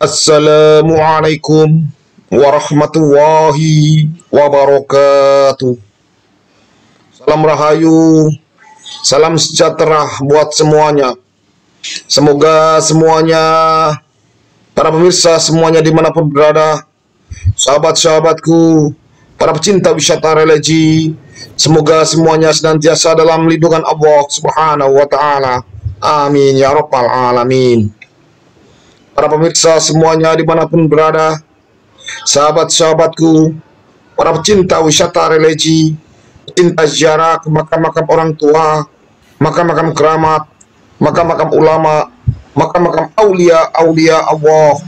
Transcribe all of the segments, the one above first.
Assalamualaikum warahmatullahi wabarakatuh. Salam rahayu, salam sejahtera buat semuanya. Semoga semuanya, para pemirsa semuanya dimanapun berada, sahabat-sahabatku, para pecinta wisata religi, semoga semuanya senantiasa dalam lindungan Allah Subhanahu wa Ta'ala. Amin ya Rabbal Alamin. Para pemirsa semuanya dimanapun berada, sahabat-sahabatku, para pecinta wisata religi, pecinta ziarah ke makam-makam orang tua, makam-makam keramat, makam-makam ulama, makam-makam aulia Allah.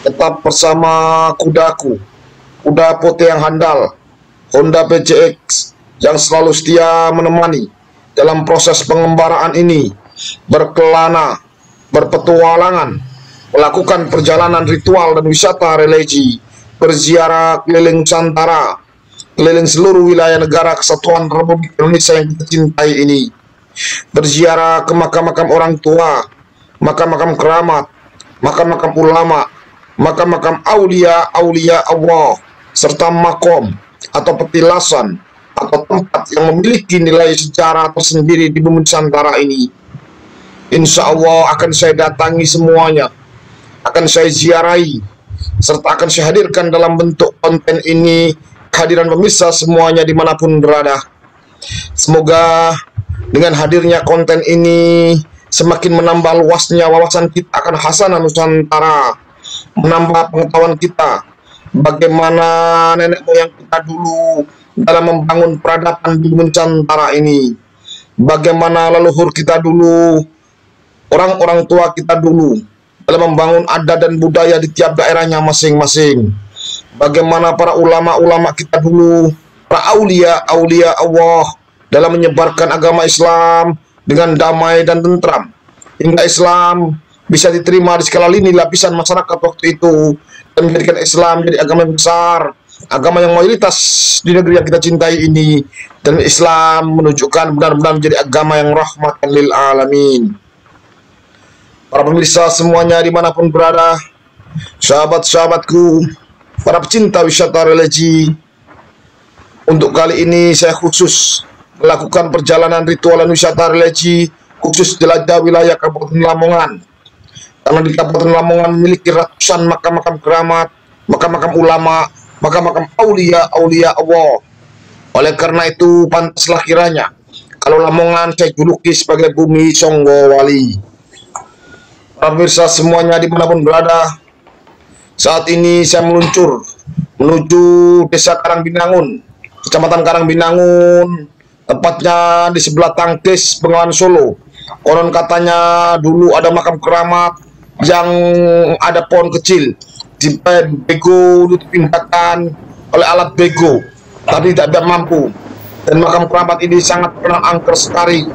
Tetap bersama kudaku, kuda putih yang handal, Honda PCX, yang selalu setia menemani dalam proses pengembaraan ini, berkelana, berpetualangan, melakukan perjalanan ritual dan wisata religi, berziarah keliling Nusantara, keliling seluruh wilayah negara kesatuan Republik Indonesia yang kita cintai ini, berziarah ke makam-makam orang tua, makam-makam keramat, makam-makam ulama, makam-makam aulia Allah, serta makom atau petilasan atau tempat yang memiliki nilai sejarah tersendiri di bumi Nusantara ini. Insya Allah akan saya datangi semuanya, akan saya ziarahi, serta akan saya hadirkan dalam bentuk konten ini kehadiran pemirsa semuanya dimanapun berada. Semoga dengan hadirnya konten ini semakin menambah luasnya wawasan kita akan khasanah Nusantara, menambah pengetahuan kita bagaimana nenek moyang kita dulu dalam membangun peradaban di Nusantara ini, bagaimana leluhur kita dulu, orang-orang tua kita dulu dalam membangun adat dan budaya di tiap daerahnya masing-masing. Bagaimana para ulama-ulama kita dulu, para aulia Allah dalam menyebarkan agama Islam dengan damai dan tentram, hingga Islam bisa diterima di segala lini lapisan masyarakat waktu itu, dan menjadikan Islam menjadi agama yang besar, agama yang mayoritas di negeri yang kita cintai ini, dan Islam menunjukkan benar-benar menjadi agama yang rahmatan lil alamin. Para pemirsa semuanya dimanapun berada, sahabat-sahabatku, para pecinta wisata religi, untuk kali ini saya khusus melakukan perjalanan ritual dan wisata religi khusus jelajah wilayah Kabupaten Lamongan. Karena di Kabupaten Lamongan memiliki ratusan makam-makam keramat, makam-makam ulama, makam-makam aulia Allah. Oleh karena itu pantaslah kiranya kalau Lamongan saya juluki sebagai bumi Songgowali. Para pemirsa semuanya dimanapun berada, saat ini saya meluncur menuju Desa Karangbinangun, Kecamatan Karangbinangun, tepatnya di sebelah Tangkis, Bengawan Solo. Konon katanya dulu ada makam keramat yang ada pohon kecil, bego dipindahkan oleh alat bego, tapi tidak mampu. Dan makam keramat ini sangat terkenal angker sekali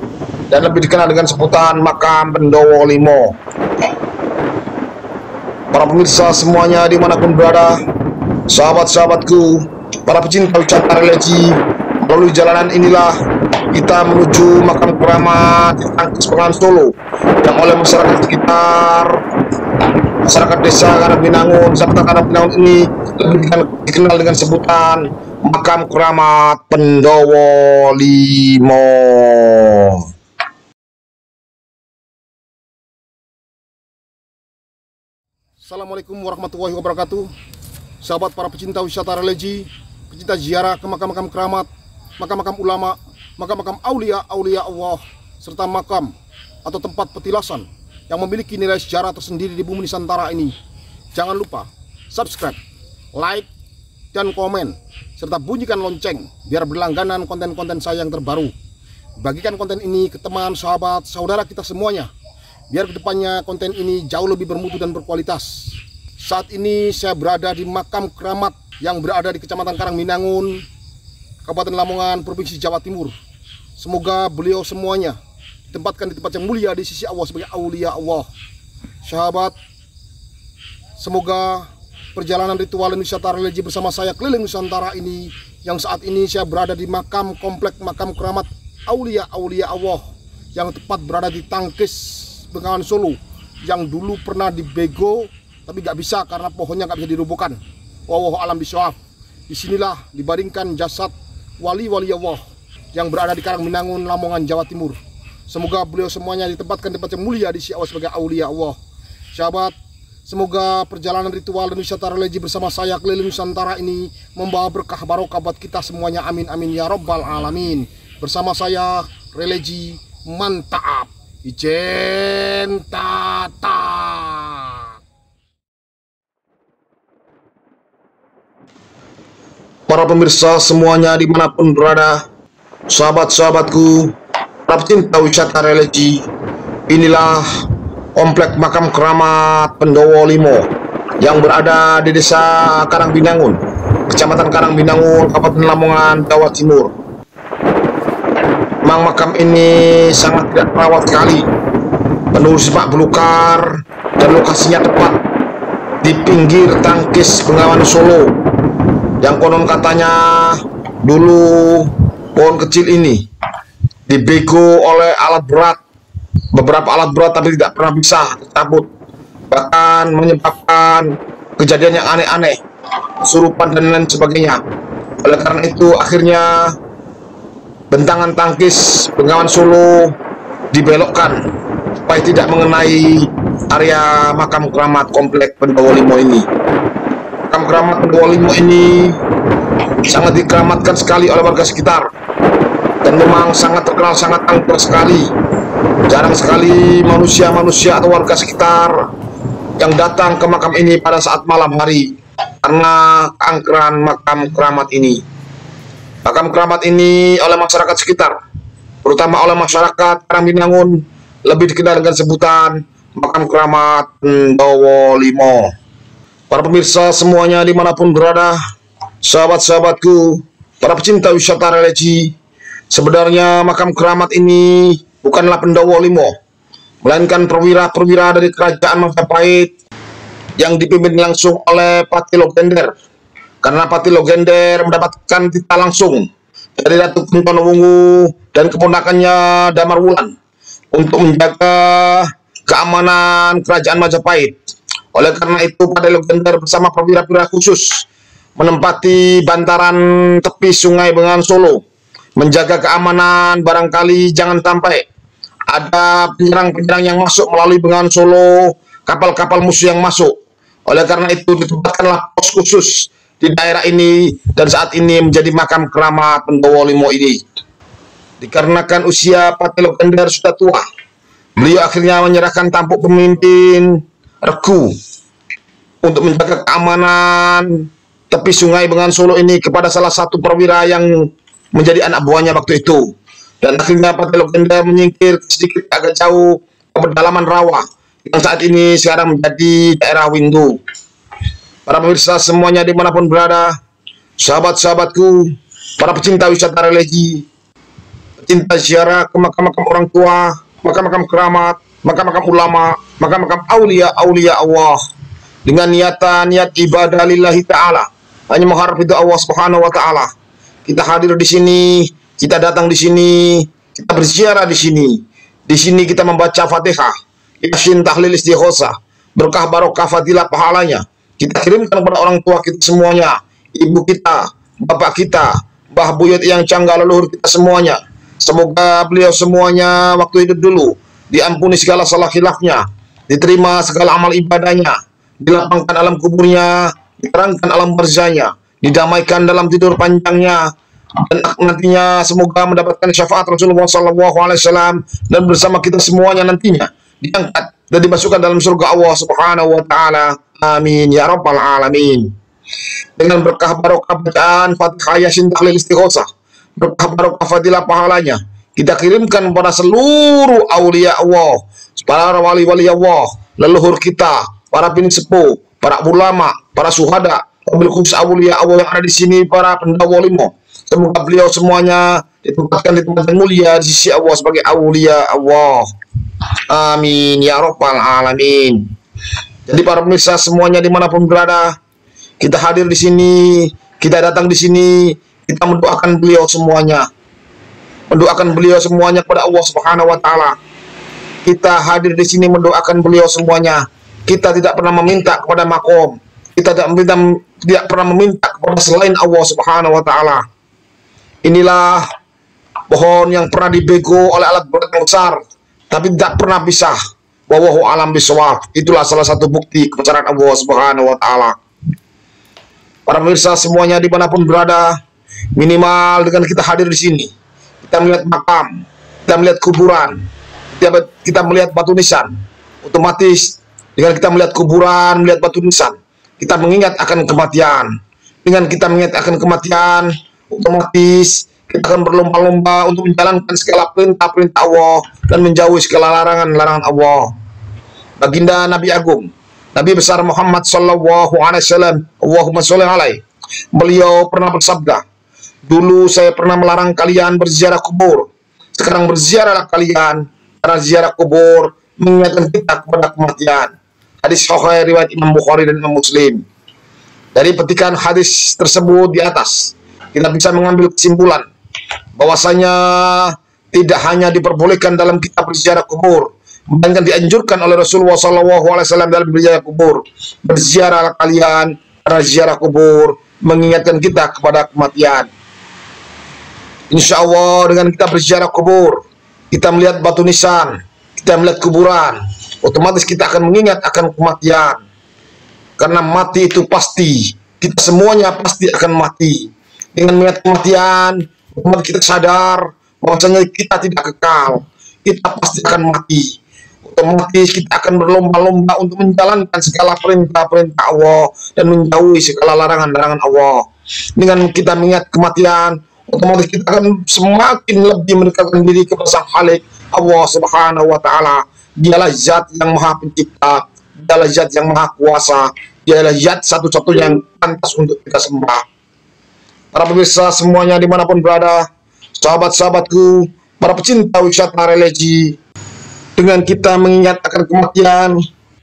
dan lebih dikenal dengan sebutan makam Pendowo Limo. Para pemirsa semuanya dimanapun berada, sahabat-sahabatku, para pecinta wisata religi, melalui jalanan inilah kita menuju makam keramat di Tangkis Bengawan Solo yang oleh masyarakat sekitar, masyarakat desa Karangbinangun, serta Karangbinangun ini lebih dikenal dengan sebutan makam keramat Pendowo Limo. Assalamualaikum warahmatullahi wabarakatuh. Sahabat para pecinta wisata religi, pecinta ziarah ke makam-makam keramat, makam-makam ulama, makam-makam aulia Allah, serta makam atau tempat petilasan yang memiliki nilai sejarah tersendiri di bumi Nusantara ini. Jangan lupa subscribe, like, dan komen, serta bunyikan lonceng biar berlangganan konten-konten saya yang terbaru. Bagikan konten ini ke teman, sahabat, saudara kita semuanya, biar kedepannya konten ini jauh lebih bermutu dan berkualitas. Saat ini saya berada di makam keramat yang berada di Kecamatan Karangbinangun, Kabupaten Lamongan, Provinsi Jawa Timur. Semoga beliau semuanya ditempatkan di tempat yang mulia di sisi Allah sebagai aulia Allah. Sahabat, semoga perjalanan ritual dan wisata religi bersama saya keliling Nusantara ini, yang saat ini saya berada di makam komplek makam keramat aulia Allah yang tepat berada di Tangkis, Bengawan Solo, yang dulu pernah dibego tapi gak bisa karena pohonnya gak bisa dirubuhkan. Wallahu alam bishawab. Disinilah dibaringkan jasad wali-wali Allah yang berada di Karangminangun, Lamongan, Jawa Timur. Semoga beliau semuanya ditempatkan di tempat yang mulia di sisi Allah sebagai aulia Allah. Sahabat, semoga perjalanan ritual dan wisata religi bersama saya keliling Nusantara ini membawa berkah barokah buat kita semuanya. Amin amin ya rabbal alamin. Bersama saya religi mantap. Ijen tata. Para pemirsa semuanya dimanapun berada, sahabat-sahabatku, para pecinta wisata religi, inilah komplek makam keramat Pendowo Limo yang berada di desa Karangminangun, kecamatan Karangminangun, Kabupaten Lamongan, Jawa Timur. Memang makam ini sangat tidak terawat sekali, penuh semak belukar, dan lokasinya tepat di pinggir tangkis Bengawan Solo, yang konon katanya dulu pohon kecil ini dibego oleh alat berat, beberapa alat berat, tapi tidak pernah bisa dicabut, bahkan menyebabkan kejadian yang aneh-aneh, kesurupan dan lain sebagainya. Oleh karena itu akhirnya bentangan tangkis Bengawan Solo dibelokkan supaya tidak mengenai area makam keramat komplek Pendowo Limo ini. Makam keramat Pendowo Limo ini sangat dikeramatkan sekali oleh warga sekitar dan memang sangat terkenal, sangat angker sekali. Jarang sekali manusia-manusia atau warga sekitar yang datang ke makam ini pada saat malam hari karena keangkeran makam keramat ini. Makam keramat ini oleh masyarakat sekitar, terutama oleh masyarakat Karangminangun, lebih dikenal dengan sebutan makam keramat Pendowo Limo. Para pemirsa semuanya dimanapun berada, sahabat-sahabatku, para pecinta wisata religi, sebenarnya makam keramat ini bukanlah Pendowo Limo, melainkan perwira-perwira dari kerajaan Majapahit yang dipimpin langsung oleh Pati Logender. Karena Pati Logender mendapatkan titah langsung dari Ratu Kuntonuwungu dan keponakannya Damar Wulan untuk menjaga keamanan kerajaan Majapahit. Oleh karena itu Pati Logender bersama perwira-perwira khusus menempati bantaran tepi Sungai Bengawan Solo, menjaga keamanan barangkali jangan sampai ada penyerang-penyerang yang masuk melalui Bengawan Solo, kapal-kapal musuh yang masuk. Oleh karena itu ditempatkanlah pos khusus di daerah ini dan saat ini menjadi makam keramat Pendowo Limo ini. Dikarenakan usia Pati Logender sudah tua, beliau akhirnya menyerahkan tampuk pemimpin regu untuk menjaga keamanan tepi Sungai Bengawan Solo ini kepada salah satu perwira yang menjadi anak buahnya waktu itu. Dan akhirnya Pati Logender menyingkir sedikit agak jauh ke pedalaman rawa yang saat ini sekarang menjadi daerah Windu. Para pemirsa semuanya dimanapun berada, sahabat-sahabatku, para pecinta wisata religi, pecinta ziarah ke makam-makam orang tua, makam-makam keramat, makam-makam ulama, makam-makam aulia-aulia Allah, dengan niat ibadah lillahi ta'ala, hanya mengharap itu Allah subhanahu wa ta'ala. Kita hadir di sini, kita datang di sini, kita berziarah di sini. Di sini kita membaca Fatihah, Yasin, tahlil, istighosah, berkah barokah fadilah pahalanya kita kirimkan kepada orang tua kita semuanya, ibu kita, bapak kita, mbah buyut yang canggah, leluhur kita semuanya. Semoga beliau semuanya waktu hidup dulu diampuni segala salah khilafnya, diterima segala amal ibadahnya, dilapangkan alam kuburnya, diterangkan alam barzahnya, didamaikan dalam tidur panjangnya, dan nantinya semoga mendapatkan syafaat Rasulullah SAW dan bersama kita semuanya nantinya diangkat dan dimasukkan dalam surga Allah Subhanahu wa Ta'ala. Amin ya rabbal alamin. Dengan berkah barokah bacaan Fatihah, Yasin, tahlil, istighosah, berkah barokah fadilah pahalanya kita kirimkan kepada seluruh aulia Allah, para wali-wali Allah, leluhur kita, para pinsepuh, para ulama, para syuhada, wabil khusus aulia Allah yang ada di sini, para Pendowo Limo. Semoga beliau semuanya ditempatkan di tempat yang mulia di sisi Allah sebagai aulia Allah. Amin ya rabbal alamin. Jadi para pemirsa semuanya dimanapun berada, kita hadir di sini, kita datang di sini, kita mendoakan beliau semuanya kepada Allah Subhanahu wa Ta'ala. kita hadir di sini mendoakan beliau semuanya. Kita tidak pernah meminta kepada makom. Kita tidak pernah meminta kepada selain Allah Subhanahu wa taala. Inilah pohon yang pernah dibego oleh alat berat yang besar, tapi tidak pernah bisa. Wallahu alam bisawab. Itulah salah satu bukti kebesaran Allah Subhanahu wa taala. Para pemirsa semuanya dimanapun berada, minimal dengan kita hadir di sini, kita melihat makam, kita melihat kuburan, kita melihat batu nisan. Otomatis dengan kita melihat kuburan, melihat batu nisan, kita mengingat akan kematian. Dengan kita mengingat akan kematian, otomatis kita akan berlomba-lomba untuk menjalankan segala perintah-perintah Allah dan menjauhi segala larangan-larangan Allah. Baginda Nabi Agung, Nabi besar Muhammad sallallahu alaihi wasallam, Allahumma sholli alaihi, beliau pernah bersabda, dulu saya pernah melarang kalian berziarah kubur, sekarang berziarahlah kalian, karena ziarah kubur mengingatkan kita kepada kematian. Hadis sahih riwayat Imam Bukhari dan Imam Muslim. Dari petikan hadis tersebut di atas, kita bisa mengambil kesimpulan bahwasanya tidak hanya diperbolehkan dalam kita berziarah kubur, melainkan dianjurkan oleh Rasulullah SAW dalam berziarah kubur. Berziarah kalian, karena ziarah kubur mengingatkan kita kepada kematian. Insya Allah dengan kita berziarah kubur, kita melihat batu nisan, kita melihat kuburan, otomatis kita akan mengingat akan kematian. Karena mati itu pasti, kita semuanya pasti akan mati. Dengan melihat kematian, otomatis kita sadar bahwasanya kita tidak kekal, kita pasti akan mati. Otomatis kita akan berlomba-lomba untuk menjalankan segala perintah-perintah Allah dan menjauhi segala larangan-larangan Allah. Dengan kita mengingat kematian, otomatis kita akan semakin lebih mendekatkan diri kepada Sang Khalik Allah Subhanahu wa taala. Dialah zat yang maha pencipta, dialah zat yang maha kuasa, dialah zat satu-satunya yang pantas untuk kita sembah. Para pemirsa semuanya dimanapun berada, sahabat-sahabatku, para pecinta wisata religi, dengan kita mengingat akan kematian,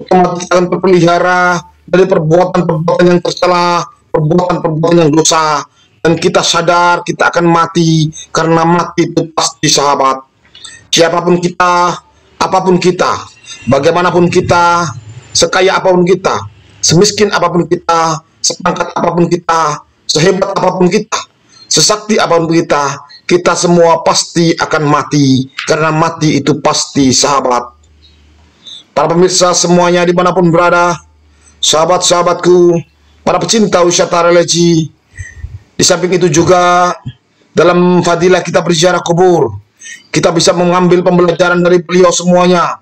otomatis kita akan terpelihara dari perbuatan-perbuatan yang tercela, perbuatan-perbuatan yang dosa, dan kita sadar kita akan mati, karena mati itu pasti sahabat. Siapapun kita, apapun kita, bagaimanapun kita, sekaya apapun kita, semiskin apapun kita, sepangkat apapun kita, sehebat apapun kita, sesakti apapun kita, kita semua pasti akan mati, karena mati itu pasti sahabat. Para pemirsa semuanya dimanapun berada, sahabat-sahabatku, para pecinta wisata religi, di samping itu juga dalam fadilah kita berziarah kubur, kita bisa mengambil pembelajaran dari beliau semuanya,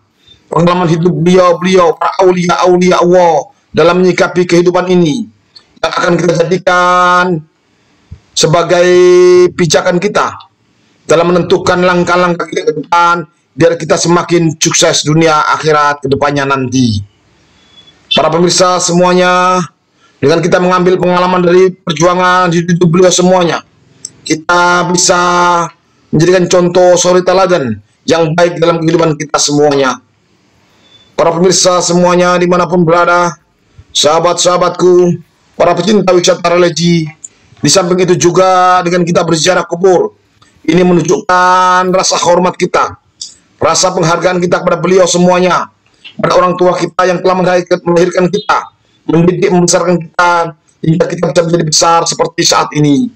pengalaman hidup beliau, para aulia-aulia Allah dalam menyikapi kehidupan ini, yang akan kita jadikan sebagai pijakan kita dalam menentukan langkah-langkah kita ke depan, biar kita semakin sukses dunia akhirat ke depannya nanti. Para pemirsa semuanya, dengan kita mengambil pengalaman dari perjuangan hidup beliau semuanya, kita bisa menjadikan contoh suri teladan yang baik dalam kehidupan kita semuanya. Para pemirsa semuanya dimanapun berada, sahabat-sahabatku, para pecinta wisata religi, di samping itu juga dengan kita berziarah kubur, ini menunjukkan rasa hormat kita, rasa penghargaan kita kepada beliau semuanya, pada orang tua kita yang telah melahirkan kita, mendidik, membesarkan kita, hingga kita bisa menjadi besar seperti saat ini.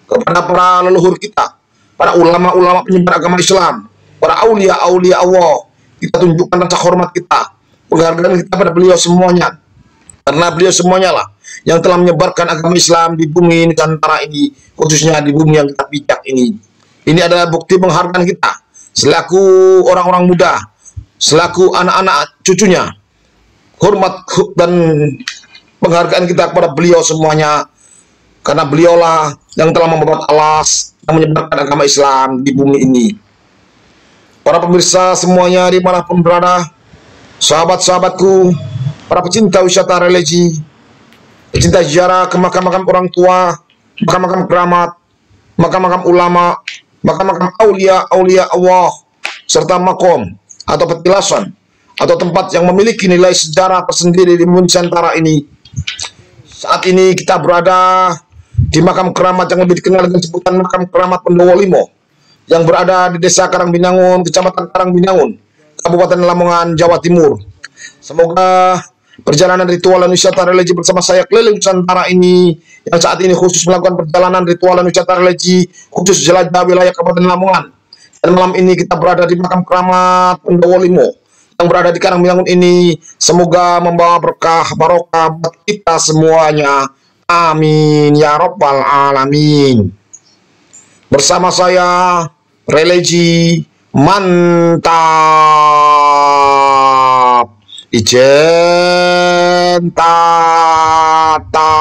Kepada para leluhur kita, para ulama-ulama penyebar agama Islam, para aulia-aulia Allah, kita tunjukkan rasa hormat kita, penghargaan kita pada beliau semuanya, karena beliau semuanya lah yang telah menyebarkan agama Islam di bumi Nusantara ini, khususnya di bumi yang kita pijak ini. Ini adalah bukti penghargaan kita selaku orang-orang muda, selaku anak-anak cucunya. Hormat dan penghargaan kita kepada beliau semuanya, karena beliaulah yang telah membuat alas yang menyebarkan agama Islam di bumi ini. Para pemirsa semuanya dimanapun berada, sahabat-sahabatku, para pecinta wisata religi, pecinta ziarah ke makam-makam orang tua, makam-makam keramat, makam-makam ulama, makam-makam aulia-aulia Allah, serta makom atau petilasan atau tempat yang memiliki nilai sejarah tersendiri di Nusantara ini. Saat ini kita berada di makam keramat yang lebih dikenal dengan sebutan makam keramat Pendowo Limo, yang berada di Desa Karangbinangun, Kecamatan Karangbinangun, Kabupaten Lamongan, Jawa Timur. Semoga perjalanan ritual dan wisata religi bersama saya keliling Nusantara ini, yang saat ini khusus melakukan perjalanan ritual dan wisata religi khusus jelajah wilayah Kabupaten Lamongan. Dan malam ini kita berada di makam keramat Pendowo Limo yang berada di Karangminangun ini. Semoga membawa berkah barokah buat kita semuanya. Amin ya robbal alamin. Bersama saya religi mantap. Ijen tata.